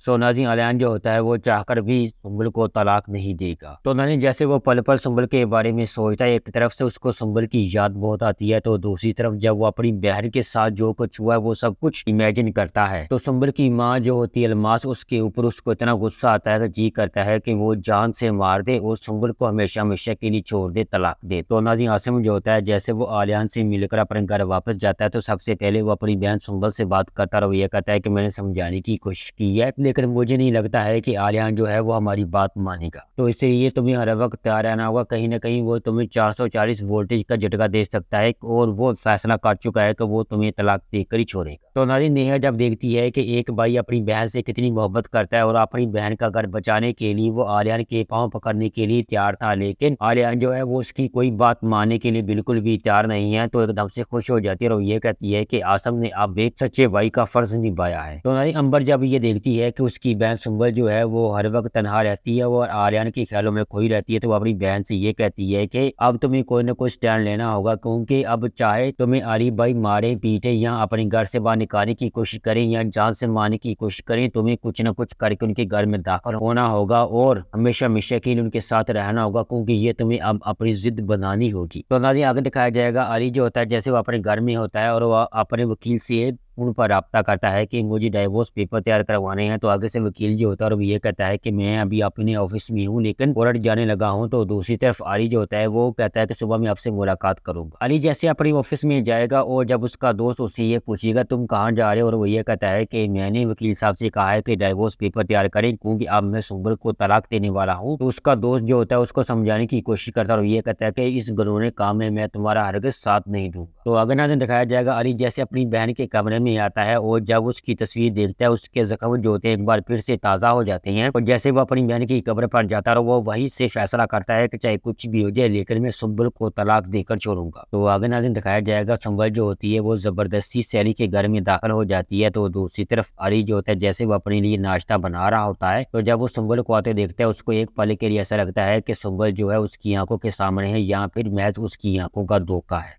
सो नाज़रीन आलियान जो होता है वो चाहकर भी सुंबल को तलाक नहीं देगा। तो नाज़रीन जैसे वो पल पल सुंबल के बारे में सोचता है, एक तरफ से उसको सुंबल की याद बहुत आती है, तो दूसरी तरफ जब वो अपनी बहन के साथ जो कुछ हुआ है वो सब कुछ इमेजिन करता है, तो सुंबल की माँ जो होती है अलमास, उसके ऊपर उसको इतना गुस्सा आता है कि जी करता है कि वो जान से मार दे और सुंबल को हमेशा हमेशा के लिए छोड़ दे, तलाक दे। तो नाज़रीन आसिम जो होता है जैसे वो आलियान से मिलकर अपने घर वापस जाता है, तो सबसे पहले वो अपनी बहन सुंबल से बात करता है और ये कहता है कि मैंने समझाने की कोशिश की है, लेकिन मुझे नहीं लगता है कि आलियान जो है वो हमारी बात मानेगा, तो इसलिए तुम्हें हर वक्त तैयार रहना होगा। कहीं ना कहीं वो तुम्हें 440 वोल्टेज का झटका दे सकता है और वो फैसला कर चुका है कि वो तुम्हें तलाक देकर ही छोड़ेगा। तो नाज़रीन नेहा जब देखती है कि एक भाई अपनी बहन से कितनी मोहब्बत करता है और अपनी बहन का घर बचाने के लिए वो आलियान के पांव पकड़ने के लिए तैयार था, लेकिन आलियान जो है वो उसकी कोई बात मानने के लिए बिल्कुल भी तैयार नहीं है, तो एकदम से खुश हो जाती है और ये कहती है कि आसम ने अब एक सच्चे भाई का फर्ज निभाया है। तो नाज़रीन अंबर जब ये देखती है कि उसकी बहन सुंबल जो है वो हर वक्त तनहा रहती है और आलियान के ख्यालों में खोई रहती है, तो वो अपनी बहन से ये कहती है कि अब तुम्हें कोई ना कोई स्टैंड लेना होगा, क्योंकि अब चाहे तुम्हें आली भाई मारे पीटे या अपने घर से बाहर निकालने की कोशिश करें या जान से मारने की कोशिश करें, तुम्हें कुछ ना कुछ करके उनके घर में दाखिल होना होगा और हमेशा हमेशा के लिए उनके साथ रहना होगा, क्योंकि ये तुम्हें अब अपनी जिद बनानी होगी। तो नाज़रीन आगे दिखाया जाएगा अली जो होता है जैसे वो अपने घर में होता है और वो अपने वकील से उन पर राब्ता करता है कि मुझे डाइवोर्स पेपर तैयार करवाने हैं, तो आगे से वकील जो होता है और वो ये कहता है कि मैं अभी अपने ऑफिस में हूँ लेकिन कोर्ट जाने लगा हूँ। तो दूसरी तरफ अली जो होता है वो कहता है कि सुबह मैं आपसे मुलाकात करूंगा। अली जैसे अपने ऑफिस में जाएगा और जब उसका दोस्त उससे ये पूछेगा तुम कहाँ जा रहे हो, और वो ये कहता है कि मैंने वकील साहब से कहा है कि डाइवोर्स पेपर तैयार करें क्योंकि अब मैं सुंबल को तलाक देने वाला हूँ। तो उसका दोस्त जो होता है उसको समझाने की कोशिश करता है और ये कहता है कि इस घिनौने काम में मैं तुम्हारा हरगिज साथ नहीं दूंगा। तो अगले दिन दिखाया जाएगा अली जैसे अपनी बहन के कमरे में आता है और जब उसकी तस्वीर देखता है उसके जख्म जो होते हैं एक बार फिर से ताज़ा हो जाते हैं, और जैसे वो अपनी बहन की कब्र पर जाता है वो वहीं से फैसला करता है कि चाहे कुछ भी हो जाए लेकिन मैं सुंबल को तलाक देकर छोड़ूंगा। तो आगे नाज़रीन दिखाया जाएगा सुंबल जो होती है वो ज़बरदस्ती से अली के घर में दाखिल हो जाती है, तो दूसरी तरफ अली जो होता है जैसे वो अपने लिए नाश्ता बना रहा होता है, तो जब वो सुंबल को आते देखता है उसको एक पल के लिए ऐसा लगता है कि सुंबल जो है उसकी आंखों के सामने है या फिर महज उसकी आंखों का धोखा है।